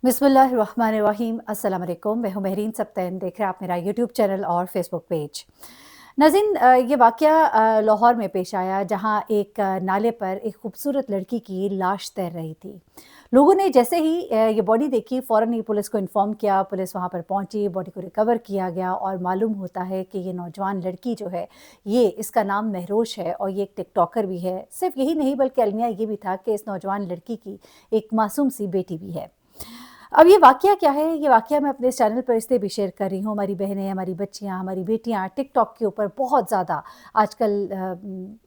बिस्मिल्लाहिर्रहमानिर्रहीम। अस्सलाम वालेकुम। मैं हूं महरीन सब्तैन। देख रहे हैं आप मेरा यूट्यूब चैनल और फेसबुक पेज। नाज़रीन, ये वाक़या लाहौर में पेश आया, जहां एक नाले पर एक खूबसूरत लड़की की लाश तैर रही थी। लोगों ने जैसे ही ये बॉडी देखी, फ़ौरन ही पुलिस को इन्फॉर्म किया। पुलिस वहां पर पहुंची, बॉडी को रिकवर किया गया और मालूम होता है कि ये नौजवान लड़की जो है, ये इसका नाम महरोश है और ये एक टिकटॉकर भी है। सिर्फ यही नहीं बल्कि अलमिया ये भी था कि इस नौजवान लड़की की एक मासूम सी बेटी भी है। अब ये वाक़या क्या है? ये वाक़या मैं अपने इस चैनल पर इसलिए भी शेयर कर रही हूँ। हमारी बहनें, हमारी बच्चियाँ, हमारी बेटियाँ टिकटॉक के ऊपर बहुत ज़्यादा आजकल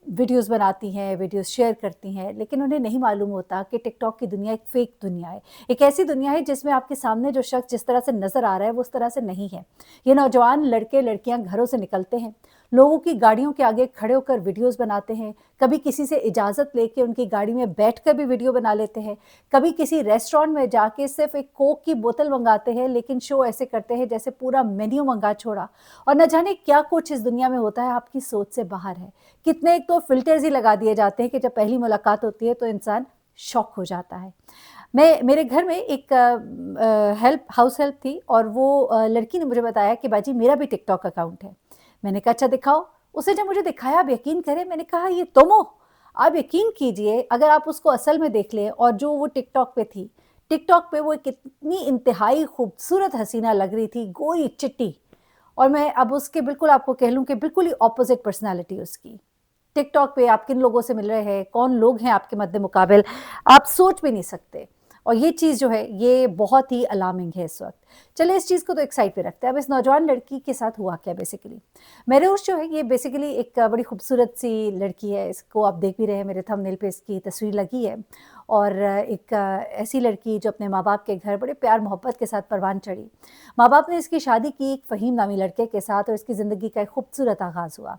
वीडियोज़ बनाती हैं, वीडियोज़ शेयर करती हैं, लेकिन उन्हें नहीं मालूम होता कि टिकटॉक की दुनिया एक फ़ेक दुनिया है। एक ऐसी दुनिया है जिसमें आपके सामने जो शख्स जिस तरह से नज़र आ रहा है, वो उस तरह से नहीं है। ये नौजवान लड़के लड़कियाँ घरों से निकलते हैं, लोगों की गाड़ियों के आगे खड़े होकर वीडियोज़ बनाते हैं, कभी किसी से इजाज़त लेके उनकी गाड़ी में बैठकर भी वीडियो बना लेते हैं, कभी किसी रेस्टोरेंट में जाके सिर्फ एक कोक की बोतल मंगाते हैं, लेकिन शो ऐसे करते हैं जैसे पूरा मेन्यू मंगा छोड़ा। और न जाने क्या कुछ इस दुनिया में होता है, आपकी सोच से बाहर है। कितने एक तो फिल्टर्स ही लगा दिए जाते हैं कि जब पहली मुलाकात होती है तो इंसान शॉक हो जाता है। मेरे घर में एक हाउस हेल्प थी और वो लड़की ने मुझे बताया कि बाजी मेरा भी टिकटॉक अकाउंट है। मैंने कहा अच्छा दिखाओ। उसने जब मुझे दिखाया, आप यकीन करें, मैंने कहा ये तुम हो? आप यकीन कीजिए, अगर आप उसको असल में देख लें और जो वो टिकटॉक पे थी, टिकटॉक पे वो कितनी इंतहाई खूबसूरत हसीना लग रही थी, गोरी चिट्टी। और मैं अब उसके बिल्कुल आपको कह लूँ कि बिल्कुल ही ऑपोजिट पर्सनैलिटी उसकी। टिकटॉक पे आप किन लोगों से मिल रहे हैं, कौन लोग हैं आपके मद्दे मुकाबिल, आप सोच भी नहीं सकते। और ये चीज़ जो है, ये बहुत ही अलार्मिंग है इस वक्त। चलिए इस चीज़ को तो एक साइड पे रखते हैं। अब इस नौजवान लड़की के साथ हुआ क्या बेसिकली? महरोश जो है, ये बेसिकली एक बड़ी खूबसूरत सी लड़की है। इसको आप देख भी रहे हैं, मेरे थंबनेल पे इसकी तस्वीर लगी है। और एक ऐसी लड़की जो अपने माँ बाप के घर बड़े प्यार मोहब्बत के साथ परवान चढ़ी। माँ बाप ने इसकी शादी की एक फ़हीम नामी लड़के के साथ और इसकी ज़िंदगी का एक खूबसूरत आगाज़ हुआ।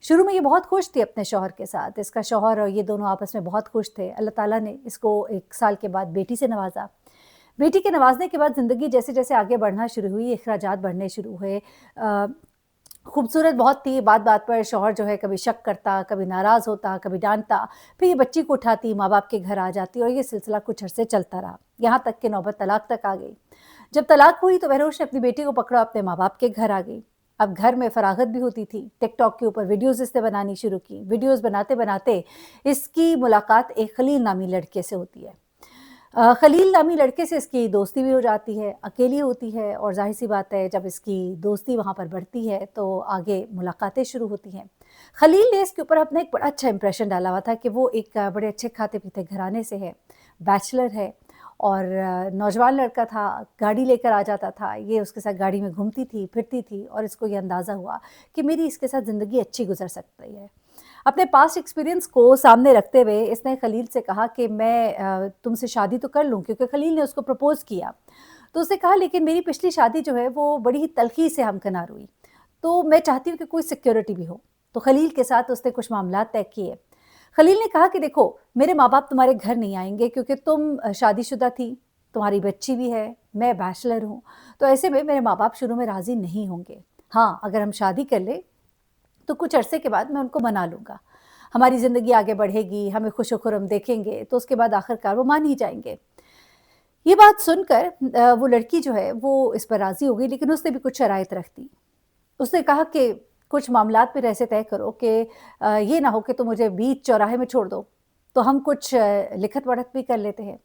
शुरू में ये बहुत खुश थी अपने शौहर के साथ। इसका शौहर और ये दोनों आपस में बहुत खुश थे। अल्लाह ताला ने इसको 1 साल के बाद बेटी से नवाज़ा। बेटी के नवाज़ने के बाद ज़िंदगी जैसे-जैसे आगे बढ़ना शुरू हुई, अखराजात बढ़ने शुरू हुए। खूबसूरत बहुत थी, बात-बात पर शौहर जो है कभी शक करता, कभी नाराज़ होता, कभी डाँटता। फिर ये बच्ची को उठाती, माँ-बाप के घर आ जाती और ये सिलसिला कुछ अरसे चलता रहा। यहाँ तक कि नौबत तलाक तक आ गई। जब तलाक हुई तो महरोश ने अपनी बेटी को पकड़ा, अपने माँ-बाप के घर आ गई। अब घर में फरागत भी होती थी। टिकटॉक के ऊपर वीडियोज़ इसने बनानी शुरू की। वीडियोज़ बनाते-बनाते इसकी मुलाकात एक खलील नामी लड़के से होती है। खलील नामी लड़के से इसकी दोस्ती भी हो जाती है, अकेली होती है और ज़ाहिर-सी बात है जब इसकी दोस्ती वहाँ पर बढ़ती है तो आगे मुलाकातें शुरू होती हैं। खलील ने इसके ऊपर अपना एक बड़ा अच्छा इंप्रेशन डाला हुआ था कि वो एक बड़े अच्छे खाते-पीते घराने से है, बैचलर है और नौजवान लड़का था, गाड़ी लेकर आ जाता था। ये उसके साथ गाड़ी में घूमती थी, फिरती थी और इसको ये अंदाज़ा हुआ कि मेरी इसके साथ ज़िंदगी अच्छी गुज़र सकती है। अपने पास्ट एक्सपीरियंस को सामने रखते हुए इसने खलील से कहा कि मैं तुमसे शादी तो कर लूँ, क्योंकि खलील ने उसको प्रपोज़ किया। तो उसने कहा लेकिन मेरी पिछली शादी जो है वो बड़ी ही तल्ख़ी से हमकनार हुई, तो मैं चाहती हूँ कि कोई सिक्योरिटी भी हो। तो खलील के साथ उसने कुछ मामलात तय किए। खलील ने कहा कि देखो, मेरे माँ-बाप तुम्हारे घर नहीं आएँगे क्योंकि तुम शादीशुदा थी, तुम्हारी बच्ची भी है, मैं बैचलर हूँ, तो ऐसे में मेरे माँ-बाप शुरू में राज़ी नहीं होंगे। हाँ, अगर हम शादी कर लें तो कुछ अरसे के बाद मैं उनको मना लूँगा। हमारी ज़िंदगी आगे बढ़ेगी, हमें खुश-ओ-खुर्रम देखेंगे, तो उसके बाद आखिरकार वो मान ही जाएँगे। ये बात सुनकर वो लड़की जो है वो इस पर राज़ी हो गई, लेकिन उसने भी कुछ शराइत रख दी। उसने कहा कि कुछ मामलात फिर ऐसे तय करो कि ये ना हो कि तुम मुझे बीच चौराहे में छोड़ दो, तो हम कुछ लिखत-पढ़त भी कर लेते हैं।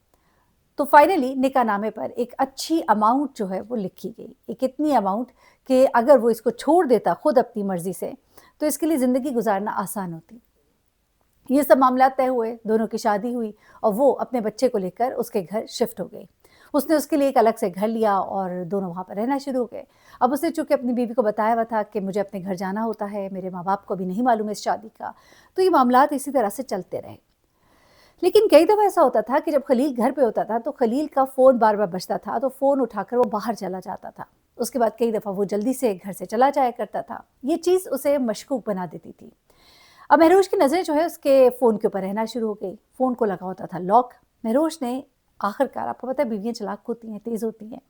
तो फाइनली निकाहनामे पर एक अच्छी अमाउंट जो है वो लिखी गई। एक इतनी अमाउंट कि अगर वो इसको छोड़ देता खुद अपनी मर्ज़ी से, तो इसके लिए ज़िंदगी गुज़ारना आसान होती। ये सब मामलात तय हुए, दोनों की शादी हुई और वो अपने बच्चे को लेकर उसके घर शिफ्ट हो गई। उसने उसके लिए एक अलग से घर लिया और दोनों वहाँ पर रहना शुरू हो गए। अब उसने चूँकि अपनी बीवी को बताया हुआ था कि मुझे अपने घर जाना होता है, मेरे माँ-बाप को अभी नहीं मालूम है इस शादी का, तो ये मामलात इसी तरह से चलते रहे। लेकिन कई दफ़ा ऐसा होता था कि जब खलील घर पे होता था, तो खलील का फ़ोन बार-बार बजता था, तो फ़ोन उठाकर वो बाहर चला जाता था। उसके बाद कई दफ़ा वो जल्दी से घर से चला जाया करता था। ये चीज़ उसे मशकूक बना देती थी। अब महरोश की नज़रें जो है उसके फ़ोन के ऊपर रहना शुरू हो गई। फ़ोन को लगा होता था लॉक। महरोश ने आखिरकार, आपको पता है बीवियाँ चालाक होती हैं, तेज़ होती हैं,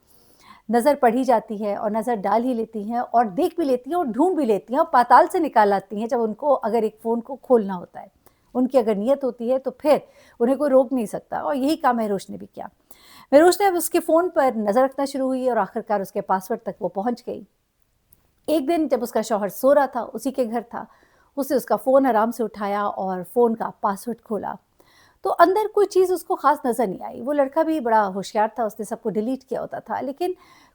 नज़र पड़ ही जाती है और नज़र डाल ही लेती हैं और देख भी लेती हैं और ढूँढ भी लेती हैं और पाताल से निकाल आती हैं जब उनको अगर एक फ़ोन को खोलना होता है। उनकी अगर नीयत होती है तो फिर उन्हें कोई रोक नहीं सकता और यही काम महरोश ने भी किया। महरोश ने अब उसके फ़ोन पर नज़र रखना शुरू हुई और आखिरकार उसके पासवर्ड तक वो पहुँच गई। एक दिन जब उसका शौहर सो रहा था, उसी के घर था, उसने उसका फ़ोन आराम से उठाया और फ़ोन का पासवर्ड खोला। तो अंदर कोई चीज़ उसको ख़ास नज़र नहीं आई। वो लड़का भी बड़ा होशियार था, उसने सबको डिलीट किया होता था, लेकिन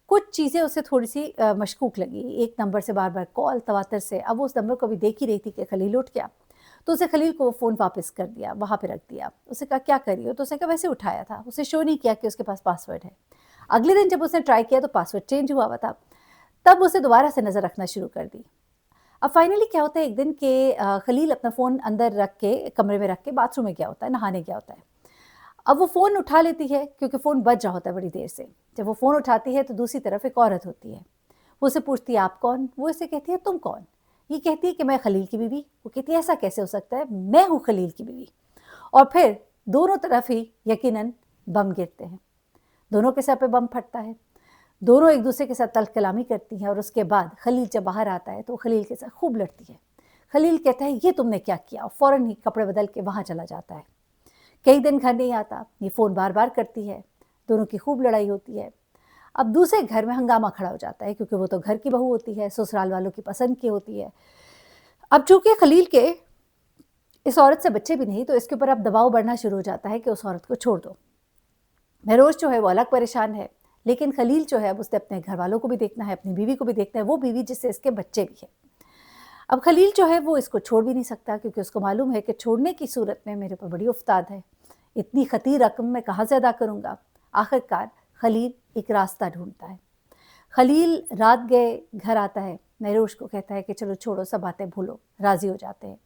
कुछ चीज़ें उसे थोड़ी-सी मशकूक लगी। एक नंबर से बार-बार कॉल तवातर से, अब वो उस नंबर को भी देख ही रही थी कि खलील उठ गया। तो उसे खलील को वो फ़ोन वापस कर दिया, वहाँ पे रख दिया। उसने कहा, "क्या कर रही हो?" तो उसने कहा, "वैसे उठाया था।" उसे शो नहीं किया कि उसके पास पासवर्ड है। अगले दिन जब उसने ट्राई किया तो पासवर्ड चेंज हुआ हुआ था। तब उसे दोबारा से नज़र रखना शुरू कर दी। अब फाइनली क्या होता है एक दिन कि खलील अपना फ़ोन अंदर रख के, कमरे में रख के बाथरूम में गया होता है, नहाने गया होता है। अब वो फ़ोन उठा लेती है क्योंकि फ़ोन बज रहा होता है बड़ी देर से। जब वो फ़ोन उठाती है तो दूसरी तरफ एक औरत होती है। वो उससे पूछती है, "आप कौन?" वो उससे कहती है, "तुम कौन?" ये कहती है कि मैं खलील की बीवी। वो कहती है, "ऐसा कैसे हो सकता है? मैं हूँ खलील की बीवी।" और फिर दोनों तरफ ही यकीनन बम गिरते हैं। दोनों के सर पे बम फटता है। दोनों एक दूसरे के साथ तल्ख़ कलामी करती हैं और उसके बाद खलील जब बाहर आता है तो वो खलील के साथ खूब लड़ती है। खलील कहता है, "ये तुमने क्या किया?" और फ़ौरन ही कपड़े बदल के वहाँ चला जाता है। कई दिन घर नहीं आता, ये फ़ोन बार-बार करती है, दोनों की खूब लड़ाई होती है। अब दूसरे घर में हंगामा खड़ा हो जाता है क्योंकि वो तो घर की बहू होती है, ससुराल वालों की पसंद की होती है। अब चूँकि खलील के इस औरत से बच्चे भी नहीं, तो इसके ऊपर अब दबाव बढ़ना शुरू हो जाता है कि उस औरत को छोड़ दो। महरोश जो है वो अलग परेशान है, लेकिन खलील जो है अब उसने अपने घरवालों को भी देखना है, अपनी बीवी को भी देखना है, वो बीवी जिससे इसके बच्चे भी हैं। अब खलील जो है वो इसको छोड़ भी नहीं सकता क्योंकि उसको मालूम है कि छोड़ने की सूरत में मेरे ऊपर बड़ी उफ़ताद है। इतनी ख़तीर रक़म मैं कहाँ से अदा करूँगा? आखिरकार खलील एक रास्ता ढूँढता है। खलील रात गए घर आता है, महरोश को कहता है कि चलो छोड़ो सब बातें भूलो, राज़ी हो जाते हैं।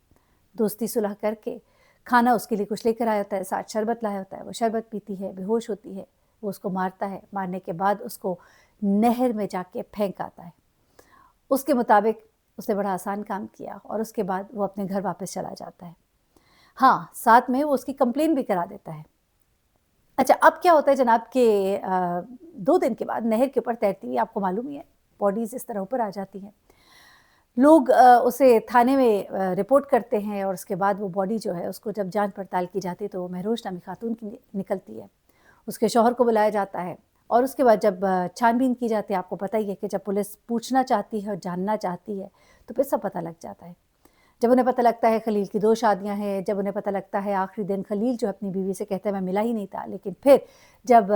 दोस्ती सुलह करके खाना उसके लिए कुछ लेकर आया होता है, साथ शरबत लाया होता है, वो शरबत पीती है, बेहोश होती है, वो उसको मारता है, मारने के बाद उसको नहर में जाके फेंक आता है। उसके मुताबिक उसने बड़ा आसान काम किया और उसके बाद वो अपने घर वापस चला जाता है। हाँ, साथ में वो उसकी कंप्लेन भी करा देता है। अच्छा, अब क्या होता है जनाब कि 2 दिन के बाद नहर के ऊपर तैरती हुई, आपको मालूम ही है, बॉडीज़ इस तरह ऊपर आ जाती हैं। लोग उसे थाने में रिपोर्ट करते हैं और उसके बाद वो बॉडी जो है उसको जब जाँच पड़ताल की जाती है तो वो महरोश नामी खातून की निकलती है। उसके शौहर को बुलाया जाता है और उसके बाद जब छानबीन की जाती है, आपको पता ही है कि जब पुलिस पूछना चाहती है और जानना चाहती है, तो फिर सब पता लग जाता है। जब उन्हें पता लगता है खलील की 2 शादियाँ हैं, जब उन्हें पता लगता है आखिरी दिन खलील जो अपनी बीवी से कहता है मैं मिला ही नहीं था, लेकिन फिर जब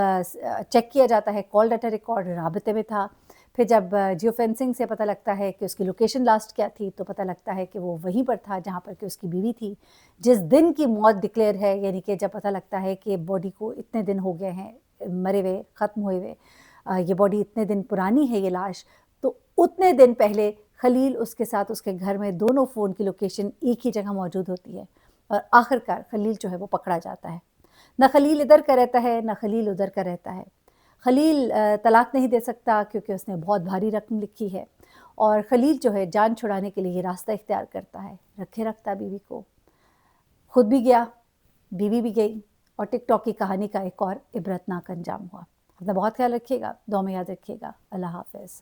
चेक किया जाता है कॉल डाटा रिकॉर्ड राब्ते में था। फिर जब जियो फेंसिंग से पता लगता है कि उसकी लोकेशन लास्ट क्या थी, तो पता लगता है कि वो वहीं पर था जहाँ पर कि उसकी बीवी थी। जिस दिन की मौत डिक्लेयर है, यानी कि जब पता लगता है कि बॉडी को इतने दिन हो गए हैं मरे हुए, ख़त्म हुए हुए, ये बॉडी इतने दिन पुरानी है ये लाश, तो उतने दिन पहले खलील उसके साथ उसके घर में दोनों फ़ोन की लोकेशन एक ही जगह मौजूद होती है और आखिरकार खलील जो है वो पकड़ा जाता है। ना खलील इधर का रहता है, ना खलील उधर का रहता है। खलील तलाक नहीं दे सकता क्योंकि उसने बहुत भारी रकम लिखी है और खलील जो है जान छुड़ाने के लिए ये रास्ता इख्तियार करता है, रखे रखता बीवी को। खुद भी गया, बीवी भी गई और टिकटॉक की कहानी का एक और इबरतनाक अंजाम हुआ। अपना बहुत ख्याल रखिएगा, दुआ में याद रखिएगा। अल्लाह हाफ़िज़।